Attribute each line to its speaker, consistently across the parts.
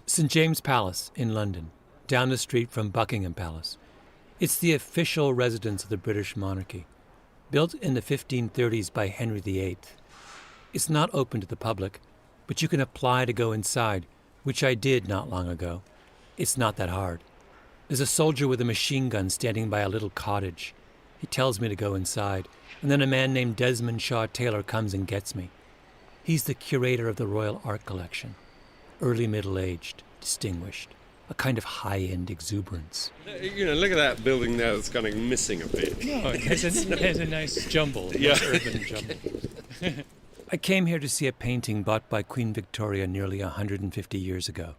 Speaker 1: St. James Palace in London, down the street from Buckingham Palace. It's the official residence of the British monarchy, built in the 1530s by Henry VIII. It's not open to the public, but you can apply to go inside, which I did not long ago. It's not that hard. There's a soldier with a machine gun standing by a little cottage. He tells me to go inside, and then a man named Desmond Shaw Taylor comes and gets me. He's the curator of the Royal Art Collection. Early middle-aged, distinguished, a kind of high-end exuberance.
Speaker 2: You know, look at that building there that's kind of missing a bit.
Speaker 1: No, it has a nice jumble,
Speaker 2: Yeah.
Speaker 1: urban jumble. I came here to see a painting bought by Queen Victoria nearly 150 years ago.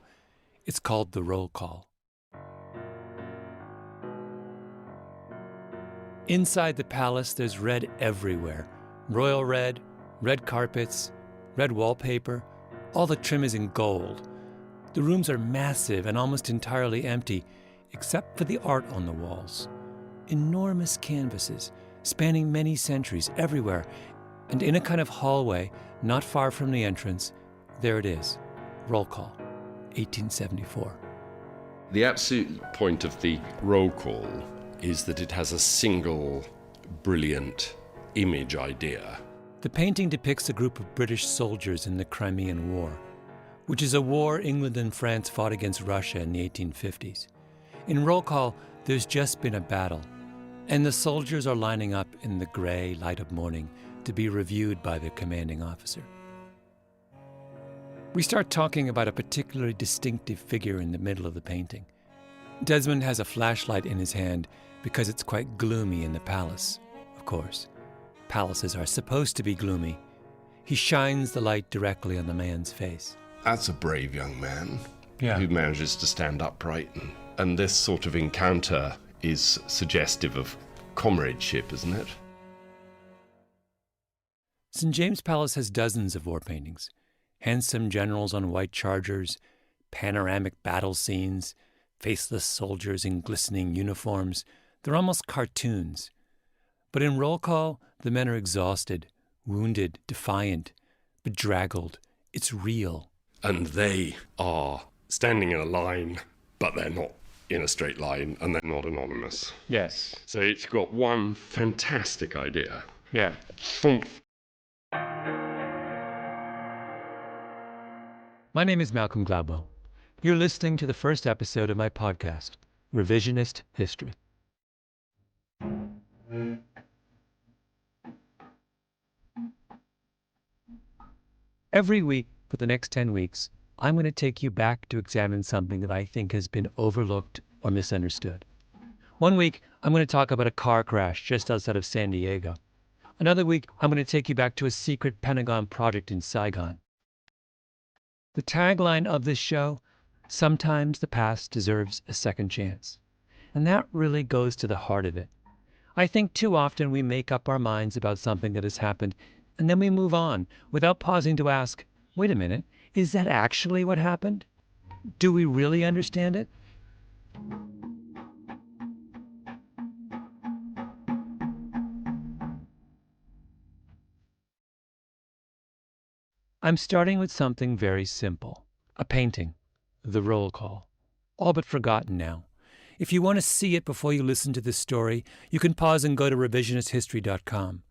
Speaker 1: It's called The Roll Call. Inside the palace, there's red everywhere. Royal red, red carpets, red wallpaper. All the trim is in gold. The rooms are massive and almost entirely empty, except for the art on the walls. Enormous canvases, spanning many centuries everywhere. And in a kind of hallway, not far from the entrance, there it is. Roll Call, 1874.
Speaker 2: The absolute point of the roll call is that it has a single brilliant image idea.
Speaker 1: The painting depicts a group of British soldiers in the Crimean War, which is a war England and France fought against Russia in the 1850s. In Roll Call, there's just been a battle, and the soldiers are lining up in the gray light of morning to be reviewed by their commanding officer. We start talking about a particularly distinctive figure in the middle of the painting. Desmond has a flashlight in his hand because it's quite gloomy in the palace, of course. Palaces are supposed to be gloomy. He shines the light directly on the man's face.
Speaker 2: That's a brave young man
Speaker 1: Yeah.
Speaker 2: who manages to stand upright. And this sort of encounter is suggestive of comradeship, isn't it?
Speaker 1: St. James Palace has dozens of war paintings. Handsome generals on white chargers, panoramic battle scenes, faceless soldiers in glistening uniforms. They're almost cartoons. But in Roll Call, the men are exhausted, wounded, defiant, bedraggled. It's real.
Speaker 2: And they are standing in a line, but they're not in a straight line, and they're not anonymous.
Speaker 1: Yes.
Speaker 2: So it's got one fantastic idea.
Speaker 1: Yeah.
Speaker 2: Thump.
Speaker 1: My name is Malcolm Gladwell. You're listening to the first episode of my podcast, Revisionist History. Every week for the next 10 weeks, I'm going to take you back to examine something that I think has been overlooked or misunderstood. One week, I'm going to talk about a car crash just outside of San Diego. Another week, I'm going to take you back to a secret Pentagon project in Saigon. The tagline of this show, sometimes the past deserves a second chance. And that really goes to the heart of it. I think too often we make up our minds about something that has happened, and then we move on without pausing to ask, wait a minute, is that actually what happened? Do we really understand it? I'm starting with something very simple. A painting. The Roll Call. All but forgotten now. If you want to see it before you listen to this story, you can pause and go to revisionisthistory.com.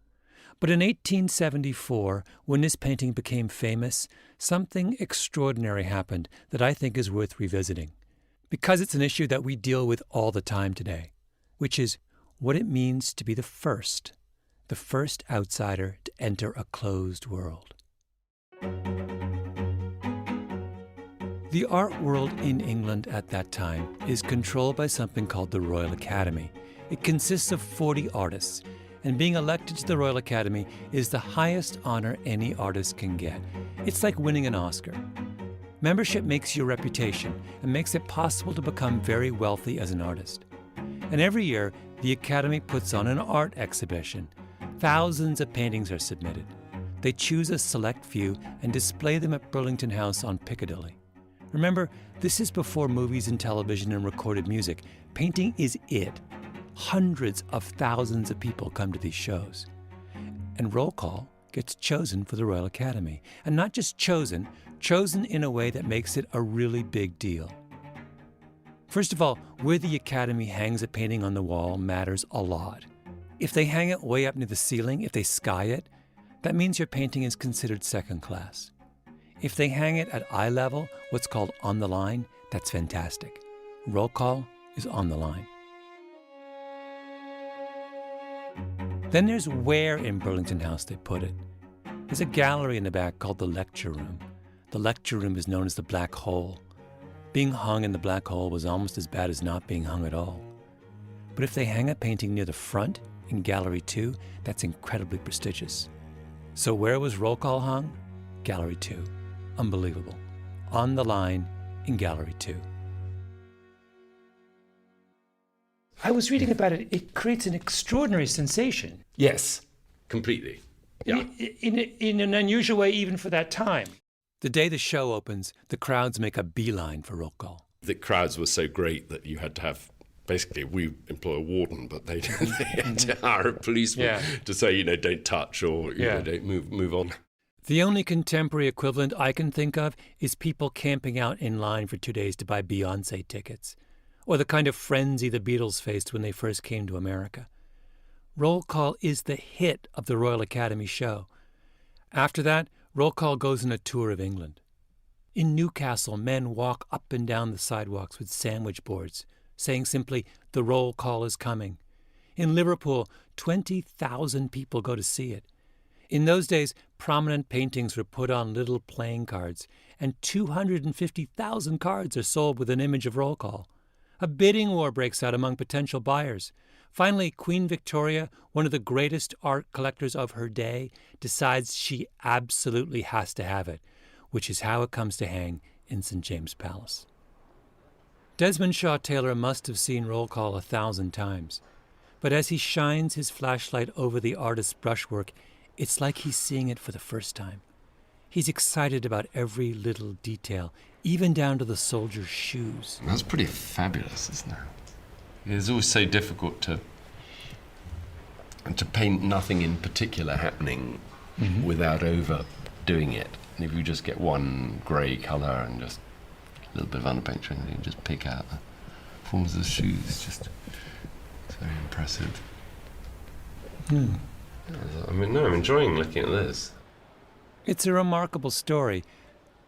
Speaker 1: But in 1874, when this painting became famous, something extraordinary happened that I think is worth revisiting. Because it's an issue that we deal with all the time today, which is what it means to be the first outsider to enter a closed world. The art world in England at that time is controlled by something called the Royal Academy. It consists of 40 artists, and being elected to the Royal Academy is the highest honor any artist can get. It's like winning an Oscar. Membership makes your reputation and makes it possible to become very wealthy as an artist. And every year, the Academy puts on an art exhibition. Thousands of paintings are submitted. They choose a select few and display them at Burlington House on Piccadilly. Remember, this is before movies and television and recorded music. Painting is it. Hundreds of thousands of people come to these shows. And Roll Call gets chosen for the Royal Academy. And not just chosen, chosen in a way that makes it a really big deal. First of all, where the Academy hangs a painting on the wall matters a lot. If they hang it way up near the ceiling, if they sky it, that means your painting is considered second class. If they hang it at eye level, what's called on the line, that's fantastic. Roll call is on the line. Then there's where in Burlington House they put it. There's a gallery in the back called the lecture room. The lecture room is known as the black hole. Being hung in the black hole was almost as bad as not being hung at all. But if they hang a painting near the front in Gallery 2, that's incredibly prestigious. So where was Roll Call hung? Gallery 2. Unbelievable. On the line in Gallery 2. I was reading about it. It creates an extraordinary sensation.
Speaker 2: Yes, completely. Yeah.
Speaker 1: In an unusual way, even for that time. The day the show opens, the crowds make a beeline for Roll Call.
Speaker 2: The crowds were so great that you had to have, basically, we employ a warden, but they had to hire a policeman to say, don't touch or don't move on.
Speaker 1: The only contemporary equivalent I can think of is people camping out in line for 2 days to buy Beyoncé tickets, or the kind of frenzy the Beatles faced when they first came to America. Roll Call is the hit of the Royal Academy show. After that, Roll Call goes on a tour of England. In Newcastle, men walk up and down the sidewalks with sandwich boards, saying simply, "The roll call is coming." In Liverpool, 20,000 people go to see it. In those days, prominent paintings were put on little playing cards, and 250,000 cards are sold with an image of Roll Call. A bidding war breaks out among potential buyers. Finally, Queen Victoria, one of the greatest art collectors of her day, decides she absolutely has to have it, which is how it comes to hang in St. James Palace. Desmond Shaw Taylor must have seen Roll Call 1,000 times, but as he shines his flashlight over the artist's brushwork, it's like he's seeing it for the first time. He's excited about every little detail, even down to the soldier's shoes.
Speaker 2: That's pretty fabulous, isn't it? It's always so difficult to paint nothing in particular happening without overdoing it. And if you just get one grey colour and just a little bit of underpainting, you just pick out the forms of the shoes. It's very impressive. I'm enjoying looking at this.
Speaker 1: It's a remarkable story,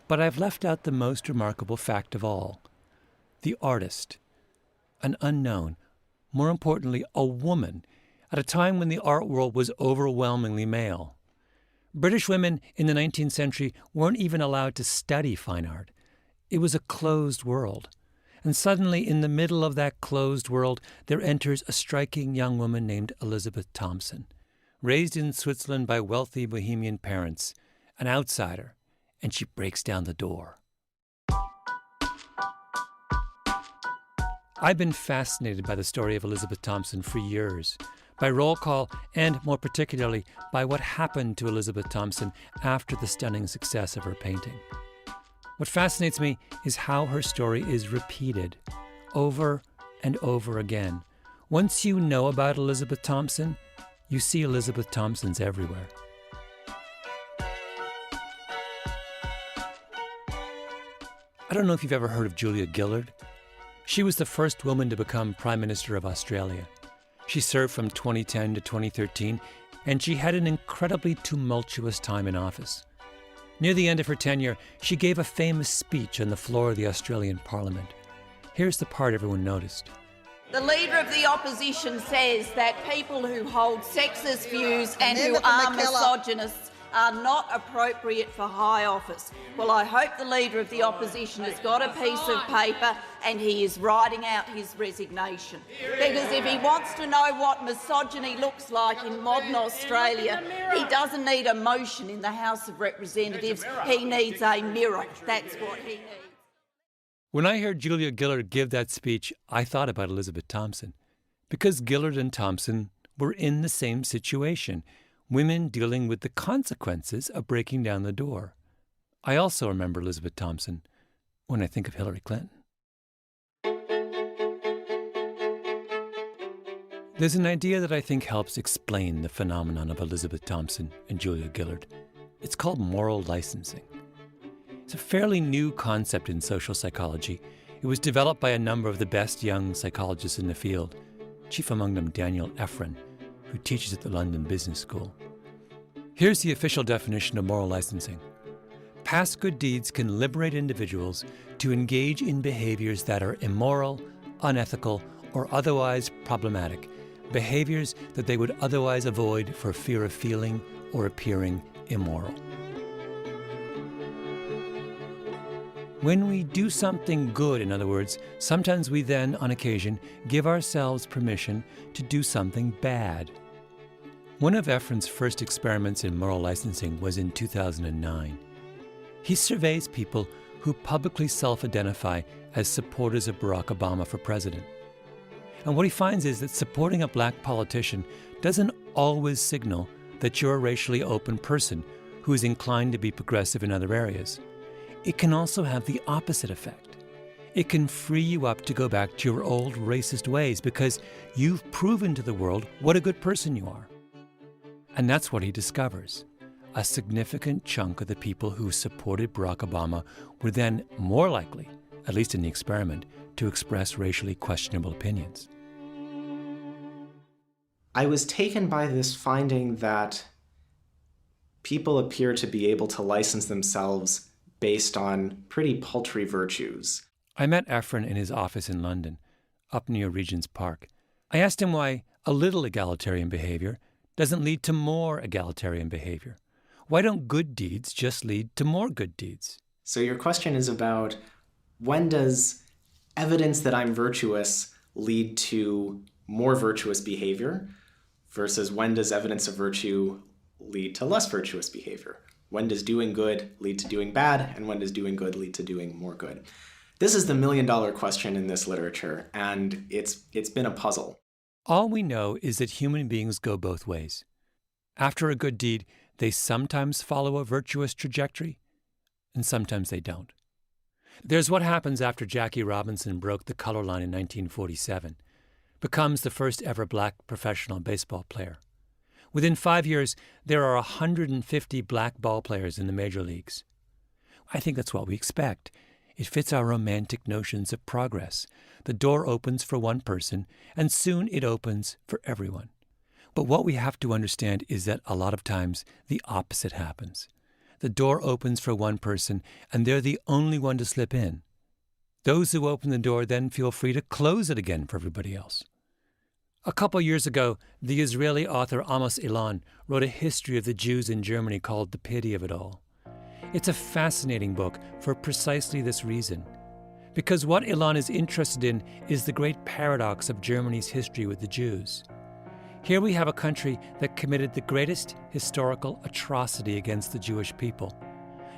Speaker 1: but I've left out the most remarkable fact of all. The artist, an unknown, more importantly, a woman, at a time when the art world was overwhelmingly male. British women in the 19th century weren't even allowed to study fine art. It was a closed world. And suddenly, in the middle of that closed world, there enters a striking young woman named Elizabeth Thompson, raised in Switzerland by wealthy Bohemian parents, an outsider, and she breaks down the door. I've been fascinated by the story of Elizabeth Thompson for years, by Roll Call, and more particularly by what happened to Elizabeth Thompson after the stunning success of her painting. What fascinates me is how her story is repeated over and over again. Once you know about Elizabeth Thompson, you see Elizabeth Thompsons everywhere. I don't know if you've ever heard of Julia Gillard. She was the first woman to become Prime Minister of Australia. She served from 2010 to 2013, and she had an incredibly tumultuous time in office. Near the end of her tenure, she gave a famous speech on the floor of the Australian Parliament. Here's the part everyone noticed.
Speaker 3: The Leader of the Opposition says that people who hold sexist views and who are misogynists are not appropriate for high office. Well, I hope the Leader of the Opposition has got a piece of paper and he is writing out his resignation. Because if he wants to know what misogyny looks like in modern Australia, he doesn't need a motion in the House of Representatives, he needs a mirror. That's what he needs.
Speaker 1: When I heard Julia Gillard give that speech, I thought about Elizabeth Thompson, because Gillard and Thompson were in the same situation, women dealing with the consequences of breaking down the door. I also remember Elizabeth Thompson when I think of Hillary Clinton. There's an idea that I think helps explain the phenomenon of Elizabeth Thompson and Julia Gillard. It's called moral licensing. It's a fairly new concept in social psychology. It was developed by a number of the best young psychologists in the field, chief among them Daniel Efron, who teaches at the London Business School. Here's the official definition of moral licensing. Past good deeds can liberate individuals to engage in behaviors that are immoral, unethical, or otherwise problematic, behaviors that they would otherwise avoid for fear of feeling or appearing immoral. When we do something good, in other words, sometimes we then, on occasion, give ourselves permission to do something bad. One of Efron's first experiments in moral licensing was in 2009. He surveys people who publicly self-identify as supporters of Barack Obama for president. And what he finds is that supporting a black politician doesn't always signal that you're a racially open person who is inclined to be progressive in other areas. It can also have the opposite effect. It can free you up to go back to your old racist ways because you've proven to the world what a good person you are. And that's what he discovers. A significant chunk of the people who supported Barack Obama were then more likely, at least in the experiment, to express racially questionable opinions.
Speaker 4: I was taken by this finding that people appear to be able to license themselves based on pretty paltry virtues.
Speaker 1: I met Efron in his office in London, up near Regent's Park. I asked him why a little egalitarian behavior doesn't lead to more egalitarian behavior. Why don't good deeds just lead to more good deeds?
Speaker 4: So your question is about when does evidence that I'm virtuous lead to more virtuous behavior versus when does evidence of virtue lead to less virtuous behavior? When does doing good lead to doing bad, and when does doing good lead to doing more good? This is the million-dollar question in this literature, and it's been a puzzle.
Speaker 1: All we know is that human beings go both ways. After a good deed, they sometimes follow a virtuous trajectory, and sometimes they don't. There's what happens after Jackie Robinson broke the color line in 1947, becomes the first ever black professional baseball player. Within 5 years, there are 150 black ball players in the major leagues. I think that's what we expect. It fits our romantic notions of progress. The door opens for one person, and soon it opens for everyone. But what we have to understand is that a lot of times the opposite happens. The door opens for one person, and they're the only one to slip in. Those who open the door then feel free to close it again for everybody else. A couple years ago, the Israeli author Amos Ilan wrote a history of the Jews in Germany called The Pity of It All. It's a fascinating book for precisely this reason. Because what Ilan is interested in is the great paradox of Germany's history with the Jews. Here we have a country that committed the greatest historical atrocity against the Jewish people.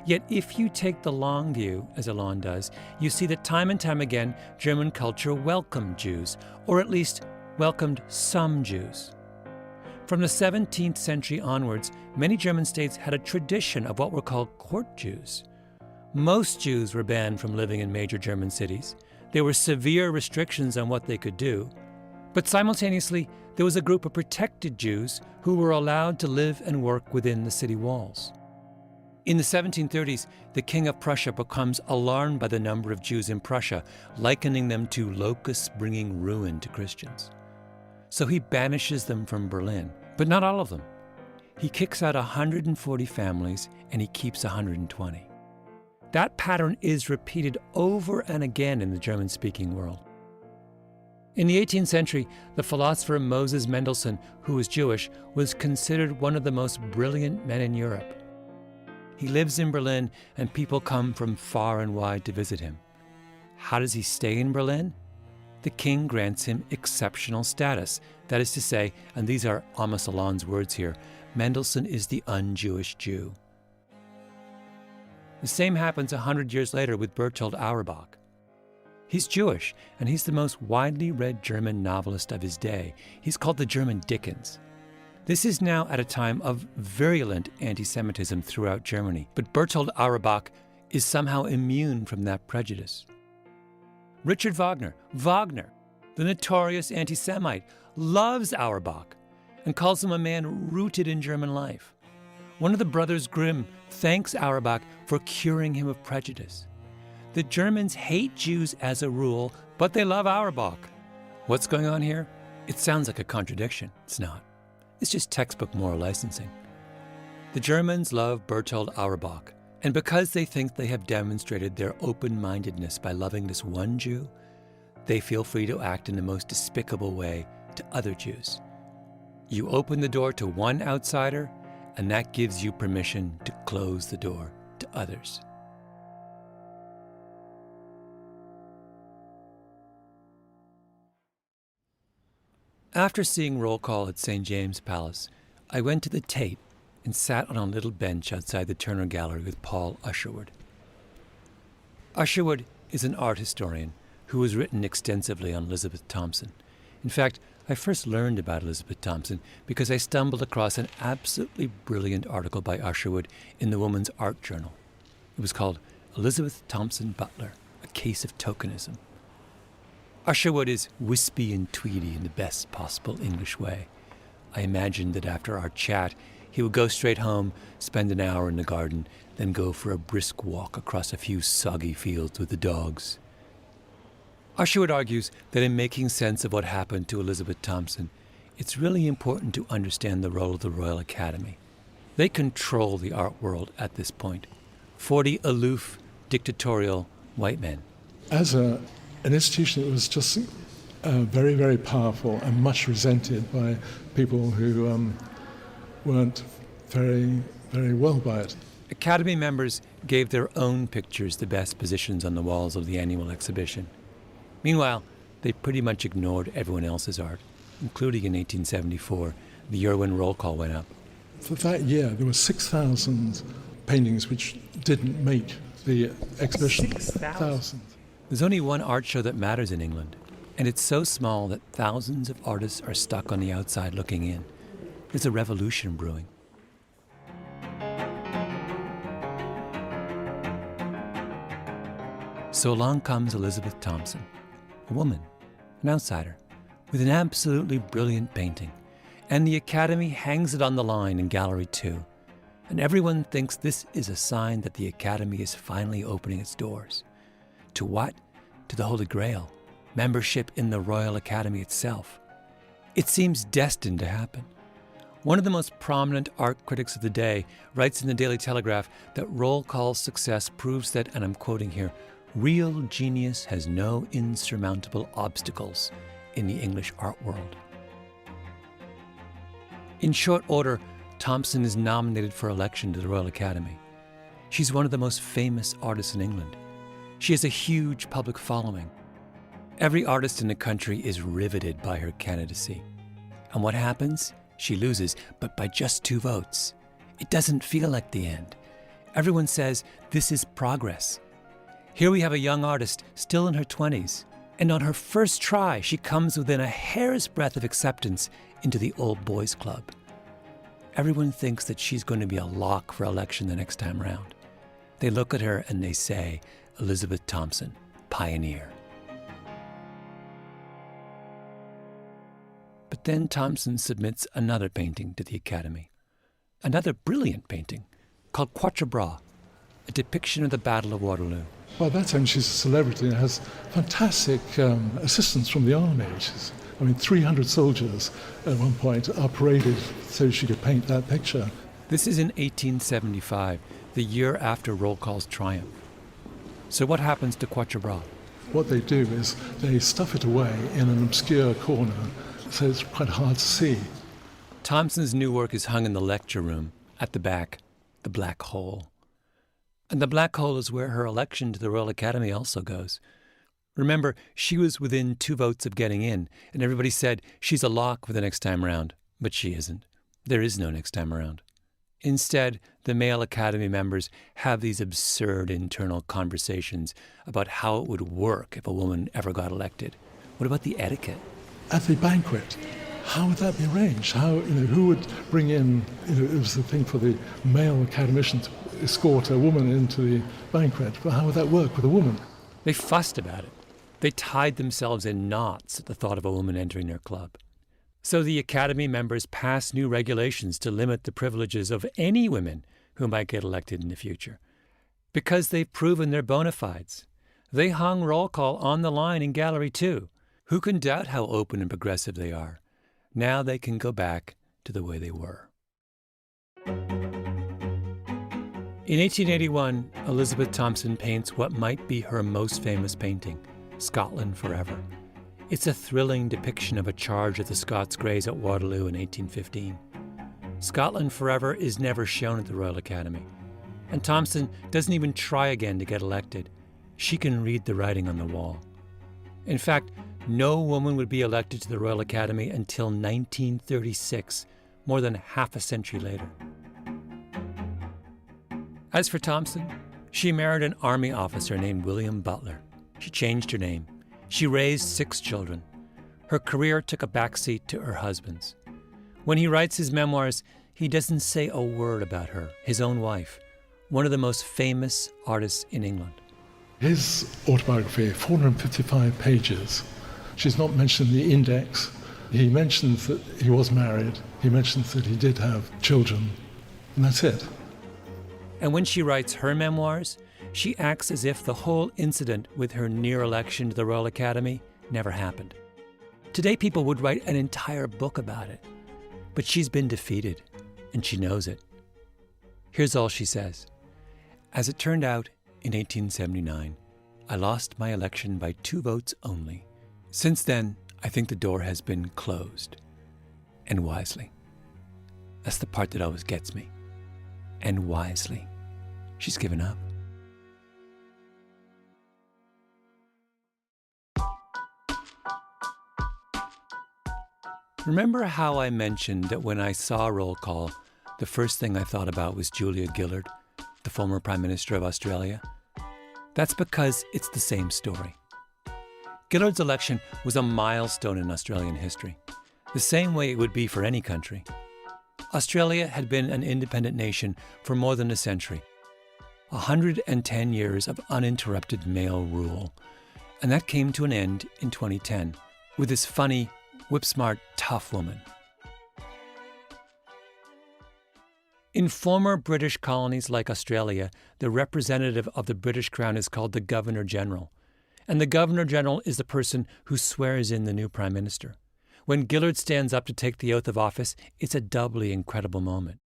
Speaker 1: Yet if you take the long view, as Ilan does, you see that time and time again, German culture welcomed Jews, or at least welcomed some Jews. From the 17th century onwards, many German states had a tradition of what were called court Jews. Most Jews were banned from living in major German cities. There were severe restrictions on what they could do. But simultaneously, there was a group of protected Jews who were allowed to live and work within the city walls. In the 1730s, the King of Prussia becomes alarmed by the number of Jews in Prussia, likening them to locusts bringing ruin to Christians. So he banishes them from Berlin, but not all of them. He kicks out 140 families and he keeps 120. That pattern is repeated over and again in the German-speaking world. In the 18th century, the philosopher Moses Mendelssohn, who was Jewish, was considered one of the most brilliant men in Europe. He lives in Berlin, and people come from far and wide to visit him. How does he stay in Berlin? The king grants him exceptional status. That is to say, and these are Amos Ilan's words here, Mendelssohn is the un-Jewish Jew. The same happens 100 years later with Bertolt Auerbach. He's Jewish, and he's the most widely read German novelist of his day. He's called the German Dickens. This is now at a time of virulent anti-Semitism throughout Germany, but Bertolt Auerbach is somehow immune from that prejudice. Richard Wagner, the notorious anti-Semite, loves Auerbach and calls him a man rooted in German life. One of the brothers Grimm thanks Auerbach for curing him of prejudice. The Germans hate Jews as a rule, but they love Auerbach. What's going on here? It sounds like a contradiction. It's not. It's just textbook moral licensing. The Germans love Bertold Auerbach, and because they think they have demonstrated their open-mindedness by loving this one Jew, they feel free to act in the most despicable way to other Jews. You open the door to one outsider, and that gives you permission to close the door to others. After seeing Roll Call at St. James Palace, I went to the Tate and sat on a little bench outside the Turner Gallery with Paul Usherwood. Usherwood is an art historian who has written extensively on Elizabeth Thompson. In fact, I first learned about Elizabeth Thompson because I stumbled across an absolutely brilliant article by Usherwood in the Woman's Art Journal. It was called Elizabeth Thompson Butler, A Case of Tokenism. Usherwood is wispy and tweedy in the best possible English way. I imagined that after our chat, he would go straight home, spend an hour in the garden, then go for a brisk walk across a few soggy fields with the dogs. Usherwood argues that in making sense of what happened to Elizabeth Thompson, it's really important to understand the role of the Royal Academy. They control the art world at this point. 40 aloof, dictatorial white men.
Speaker 5: As an institution, it was just very, very powerful and much resented by people who weren't very, very well by it.
Speaker 1: Academy members gave their own pictures the best positions on the walls of the annual exhibition. Meanwhile, they pretty much ignored everyone else's art, including in 1874, the year when Roll Call went up.
Speaker 5: For that year, there were 6,000 paintings which didn't make the exhibition. 6,000.
Speaker 1: There's only one art show that matters in England, and it's so small that thousands of artists are stuck on the outside looking in. There's a revolution brewing. So along comes Elizabeth Thompson, a woman, an outsider, with an absolutely brilliant painting, and the Academy hangs it on the line in Gallery 2, and everyone thinks this is a sign that the Academy is finally opening its doors. To what? To the Holy Grail, membership in the Royal Academy itself. It seems destined to happen. One of the most prominent art critics of the day writes in the Daily Telegraph that Roll Call's success proves that, and I'm quoting here, real genius has no insurmountable obstacles in the English art world. In short order, Thompson is nominated for election to the Royal Academy. She's one of the most famous artists in England. She has a huge public following. Every artist in the country is riveted by her candidacy. And what happens? She loses, but by just 2 votes. It doesn't feel like the end. Everyone says this is progress. Here we have a young artist, still in her 20s, and on her first try, she comes within a hair's breadth of acceptance into the Old Boys Club. Everyone thinks that she's going to be a lock for election the next time round. They look at her and they say, Elizabeth Thompson, pioneer. But then Thompson submits another painting to the Academy. Another brilliant painting called Quatre Bras, a depiction of the Battle of Waterloo.
Speaker 5: By that time, she's a celebrity and has fantastic assistance from the army. 300 soldiers at one point are paraded so she could paint that picture.
Speaker 1: This is in 1875, the year after Roll Call's triumph. So what happens to Quatre Bras?
Speaker 5: What they do is they stuff it away in an obscure corner, so it's quite hard to see.
Speaker 1: Thompson's new work is hung in the lecture room, at the back, the Black Hole. And the Black Hole is where her election to the Royal Academy also goes. Remember, she was within 2 votes of getting in, and everybody said she's a lock for the next time around. But she isn't. There is no next time around. Instead, the male Academy members have these absurd internal conversations about how it would work if a woman ever got elected. What about the etiquette?
Speaker 5: At the banquet, how would that be arranged? Who would bring in, it was the thing for the male academician to escort a woman into the banquet, but how would that work with a woman?
Speaker 1: They fussed about it. They tied themselves in knots at the thought of a woman entering their club. So the Academy members passed new regulations to limit the privileges of any women who might get elected in the future. Because they've proven their bona fides. They hung roll call on the line in Gallery 2. Who can doubt how open and progressive they are? Now they can go back to the way they were. In 1881, Elizabeth Thompson paints what might be her most famous painting, Scotland Forever. It's a thrilling depiction of a charge of the Scots Greys at Waterloo in 1815. Scotland Forever is never shown at the Royal Academy, and Thompson doesn't even try again to get elected. She can read the writing on the wall. In fact, no woman would be elected to the Royal Academy until 1936, more than half a century later. As for Thompson, she married an army officer named William Butler. She changed her name. She raised 6 children. Her career took a backseat to her husband's. When he writes his memoirs, he doesn't say a word about her, his own wife, one of the most famous artists in England.
Speaker 5: His autobiography, 455 pages. She's not mentioned in the index. He mentions that he was married. He mentions that he did have children. And that's it.
Speaker 1: And when she writes her memoirs, she acts as if the whole incident with her near election to the Royal Academy never happened. Today, people would write an entire book about it. But she's been defeated, and she knows it. Here's all she says. As it turned out, in 1879, I lost my election by 2 votes only. Since then, I think the door has been closed. And wisely. That's the part that always gets me. And wisely. She's given up. Remember how I mentioned that when I saw roll call, the first thing I thought about was Julia Gillard, the former Prime Minister of Australia? That's because it's the same story. Gillard's election was a milestone in Australian history, the same way it would be for any country. Australia had been an independent nation for more than a century, 110 years of uninterrupted male rule, and that came to an end in 2010 with this funny, whip-smart, tough woman. In former British colonies like Australia, the representative of the British Crown is called the Governor-General, and the Governor-General is the person who swears in the new Prime Minister. When Gillard stands up to take the oath of office, it's a doubly incredible moment.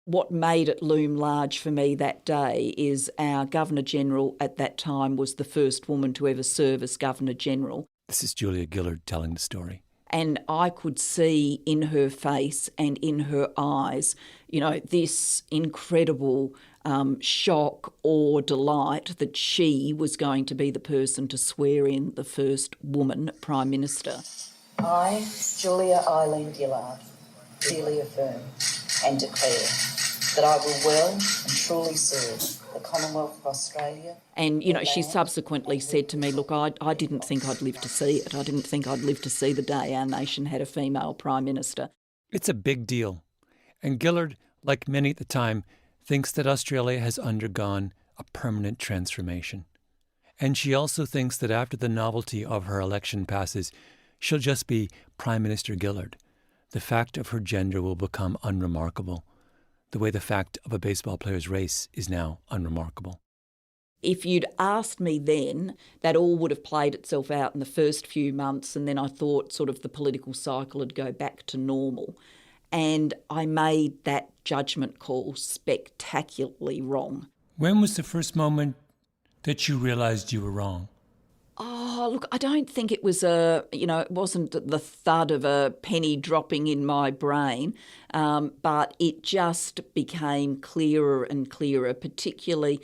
Speaker 6: What made it loom large for me that day is our Governor-General at that time was the first woman to ever serve as Governor-General.
Speaker 1: This is Julia Gillard telling the story.
Speaker 6: And I could see in her face and in her eyes, this incredible shock or delight that she was going to be the person to swear in the first woman Prime Minister.
Speaker 7: I, Julia Eileen Gillard, duly affirm and declare that I will well and truly serve the Commonwealth of Australia.
Speaker 6: And, she subsequently said to me, look, I didn't think I'd live to see it. I didn't think I'd live to see the day our nation had a female Prime Minister.
Speaker 1: It's a big deal. And Gillard, like many at the time, thinks that Australia has undergone a permanent transformation. And she also thinks that after the novelty of her election passes, she'll just be Prime Minister Gillard. The fact of her gender will become unremarkable, the way the fact of a baseball player's race is now unremarkable.
Speaker 6: If you'd asked me then, that all would have played itself out in the first few months, and then I thought sort of the political cycle would go back to normal. And I made that judgment call spectacularly wrong.
Speaker 1: When was the first moment that you realised you were wrong?
Speaker 6: Oh, look, I don't think it was it wasn't the thud of a penny dropping in my brain, but it just became clearer and clearer, particularly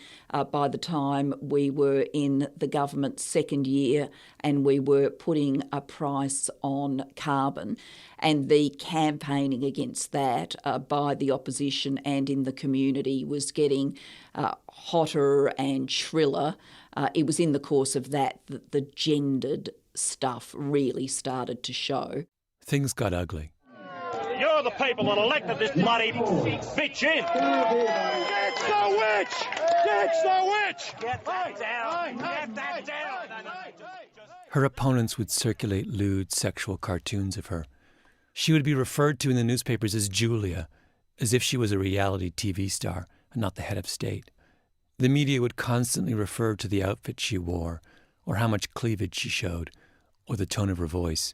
Speaker 6: by the time we were in the government's second year and we were putting a price on carbon, and the campaigning against that by the opposition and in the community was getting hotter and shriller. It was in the course of that the gendered stuff really started to show.
Speaker 1: Things got ugly.
Speaker 8: You're the people that elected this bloody bitch in. Get the witch! Get the witch! Get that down! Get that down!
Speaker 1: Her opponents would circulate lewd sexual cartoons of her. She would be referred to in the newspapers as Julia, as if she was a reality TV star and not the head of state. The media would constantly refer to the outfit she wore, or how much cleavage she showed, or the tone of her voice.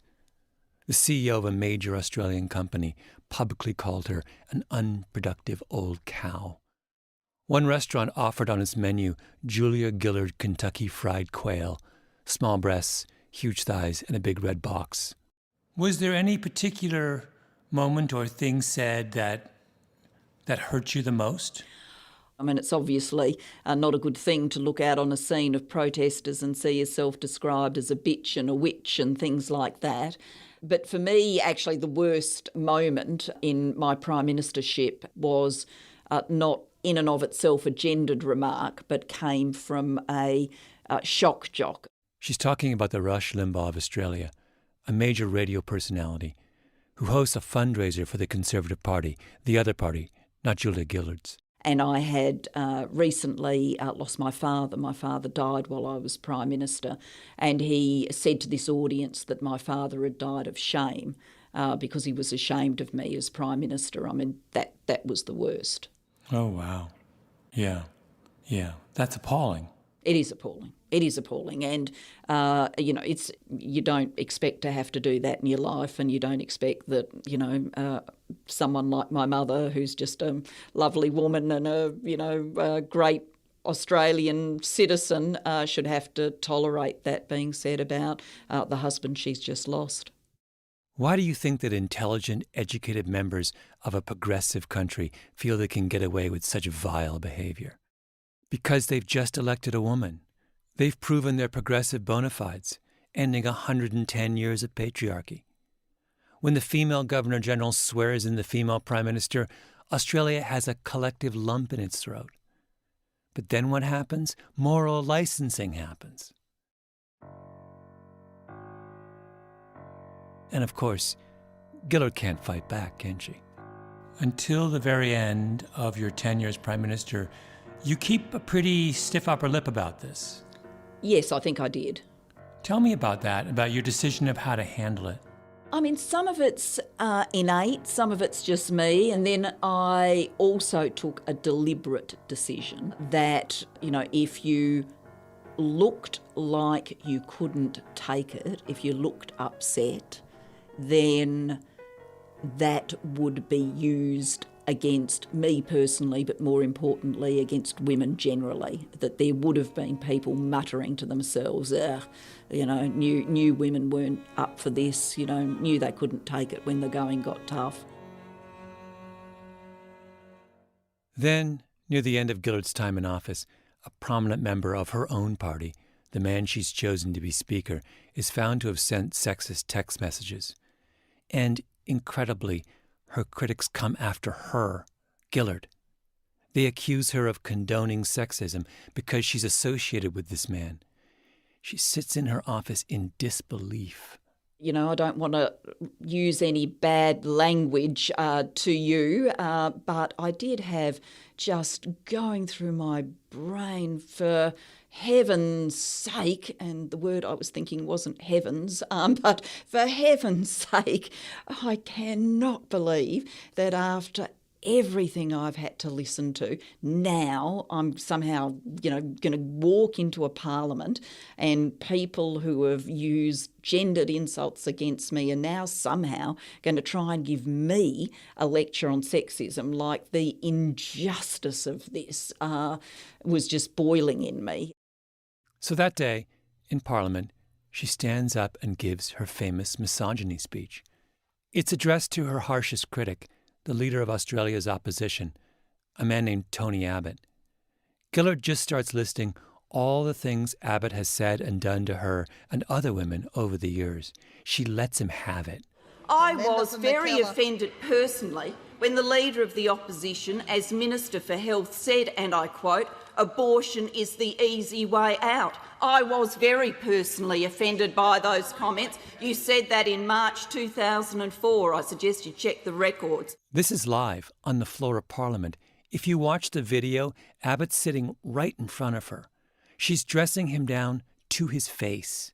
Speaker 1: The CEO of a major Australian company publicly called her an unproductive old cow. One restaurant offered on its menu Julia Gillard Kentucky Fried Quail, small breasts, huge thighs, and a big red box. Was there any particular moment or thing said that hurt you the most?
Speaker 6: I mean, it's obviously not a good thing to look out on a scene of protesters and see yourself described as a bitch and a witch and things like that. But for me, actually, the worst moment in my Prime Ministership was not in and of itself a gendered remark, but came from a shock jock.
Speaker 1: She's talking about the Rush Limbaugh of Australia, a major radio personality who hosts a fundraiser for the Conservative Party, the other party, not Julia Gillard's.
Speaker 6: And I had recently lost my father. My father died while I was Prime Minister, and he said to this audience that my father had died of shame because he was ashamed of me as Prime Minister. I mean, that was the worst.
Speaker 1: Oh, wow. Yeah. That's appalling.
Speaker 6: It is appalling. It is appalling. And, you don't expect to have to do that in your life, and you don't expect that, someone like my mother, who's just a lovely woman and a great Australian citizen, should have to tolerate that being said about the husband she's just lost.
Speaker 1: Why do you think that intelligent, educated members of a progressive country feel they can get away with such vile behavior? Because they've just elected a woman. They've proven their progressive bona fides, ending 110 years of patriarchy. When the female Governor-General swears in the female Prime Minister, Australia has a collective lump in its throat. But then what happens? Moral licensing happens. And of course, Gillard can't fight back, can she? Until the very end of your tenure as Prime Minister, you keep a pretty stiff upper lip about this.
Speaker 6: Yes, I think I did.
Speaker 1: Tell me about that, about your decision of how to handle it.
Speaker 6: I mean, some of it's innate, some of it's just me, and then I also took a deliberate decision that, if you looked like you couldn't take it, if you looked upset, then that would be used against me personally, but more importantly against women generally, that there would have been people muttering to themselves, knew women weren't up for this, knew they couldn't take it when the going got tough.
Speaker 1: Then, near the end of Gillard's time in office, a prominent member of her own party, the man she's chosen to be Speaker, is found to have sent sexist text messages. And, incredibly, her critics come after her, Gillard. They accuse her of condoning sexism because she's associated with this man. She sits in her office in disbelief.
Speaker 6: I don't want to use any bad language to you, but I did have just going through my brain, for heaven's sake, and the word I was thinking wasn't heavens, but for heaven's sake, I cannot believe that after everything I've had to listen to, now I'm somehow, going to walk into a parliament and people who have used gendered insults against me are now somehow going to try and give me a lecture on sexism. Like, the injustice of this was just boiling in me.
Speaker 1: So that day, in Parliament, she stands up and gives her famous misogyny speech. It's addressed to her harshest critic, the leader of Australia's opposition, a man named Tony Abbott. Gillard just starts listing all the things Abbott has said and done to her and other women over the years. She lets him have it.
Speaker 3: I was very offended personally when the Leader of the Opposition, as Minister for Health, said, and I quote, "Abortion is the easy way out." I was very personally offended by those comments. You said that in March 2004. I suggest you check the records.
Speaker 1: This is live on the floor of Parliament. If you watch the video, Abbott's sitting right in front of her. She's dressing him down to his face.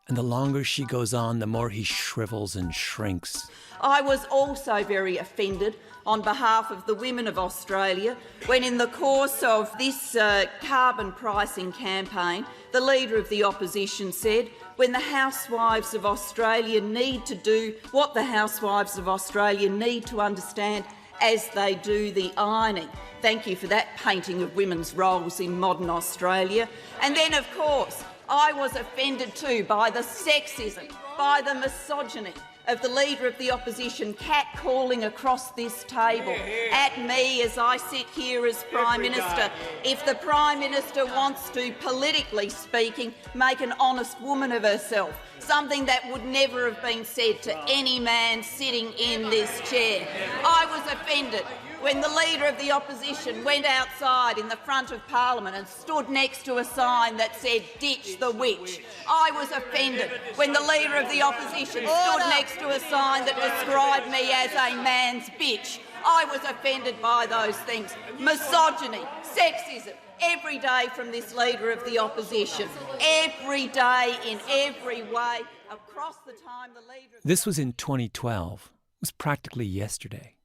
Speaker 1: And the longer she goes on, the more he shrivels and shrinks.
Speaker 3: I was also very offended on behalf of the women of Australia when in the course of this carbon pricing campaign, the Leader of the Opposition said, when the housewives of Australia need to do what the housewives of Australia need to understand as they do the ironing. Thank you for that painting of women's roles in modern Australia. And then, of course, I was offended too by the sexism, by the misogyny of the Leader of the Opposition catcalling across this table at me as I sit here as Prime Minister. If the Prime Minister wants to, politically speaking, make an honest woman of herself, something that would never have been said to any man sitting in this chair. I was offended when the Leader of the Opposition went outside in the front of Parliament and stood next to a sign that said, "Ditch the witch." I was offended when the Leader of the Opposition stood next to a sign that described me as a man's bitch. I was offended by those things. Misogyny, sexism, every day from this Leader of the Opposition. Every day, in every way, across the time the Leader...
Speaker 1: This was in 2012. It was practically yesterday.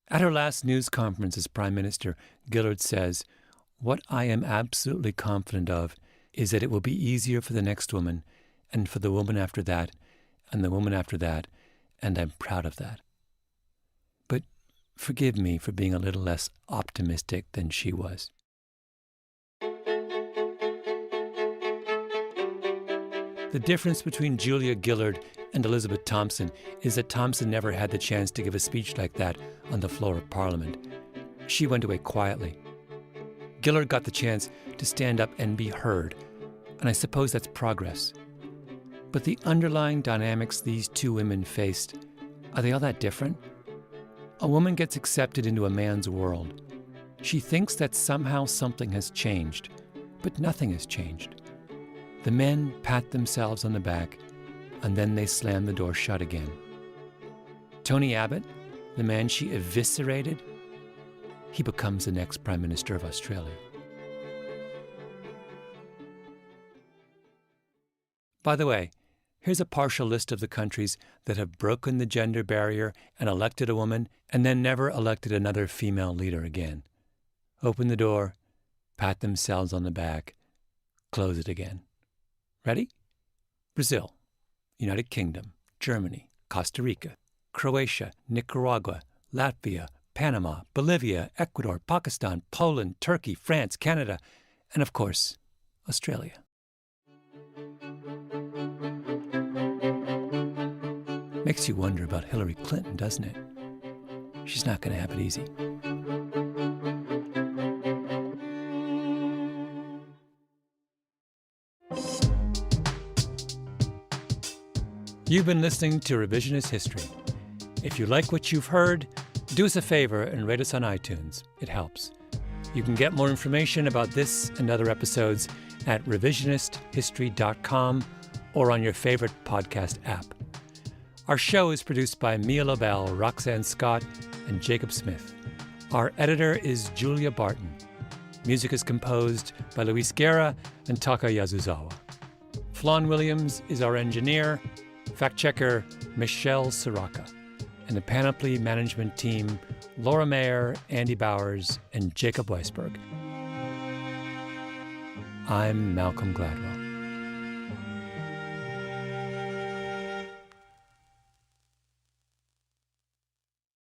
Speaker 1: At her last news conference as Prime Minister, Gillard says, "What I am absolutely confident of is that it will be easier for the next woman, and for the woman after that, and the woman after that, and I'm proud of that." But forgive me for being a little less optimistic than she was. The difference between Julia Gillard and Elizabeth Thompson is that Thompson never had the chance to give a speech like that on the floor of Parliament. She went away quietly. Gillard got the chance to stand up and be heard, and I suppose that's progress. But the underlying dynamics these two women faced, are they all that different? A woman gets accepted into a man's world. She thinks that somehow something has changed, but nothing has changed. The men pat themselves on the back, and then they slam the door shut again. Tony Abbott, the man she eviscerated, he becomes the next Prime Minister of Australia. By the way, here's a partial list of the countries that have broken the gender barrier and elected a woman and then never elected another female leader again. Open the door, pat themselves on the back, close it again. Ready? Brazil, United Kingdom, Germany, Costa Rica, Croatia, Nicaragua, Latvia, Panama, Bolivia, Ecuador, Pakistan, Poland, Turkey, France, Canada, and of course, Australia. Makes you wonder about Hillary Clinton, doesn't it? She's not going to have it easy. You've been listening to Revisionist History. If you like what you've heard, do us a favor and rate us on iTunes. It helps. You can get more information about this and other episodes at revisionisthistory.com or on your favorite podcast app. Our show is produced by Mia Lobel, Roxanne Scott, and Jacob Smith. Our editor is Julia Barton. Music is composed by Luis Guerra and Taka Yazuzawa. Flawn Williams is our engineer, fact-checker Michelle Soraka, and the Panoply management team, Laura Mayer, Andy Bowers, and Jacob Weisberg. I'm Malcolm Gladwell.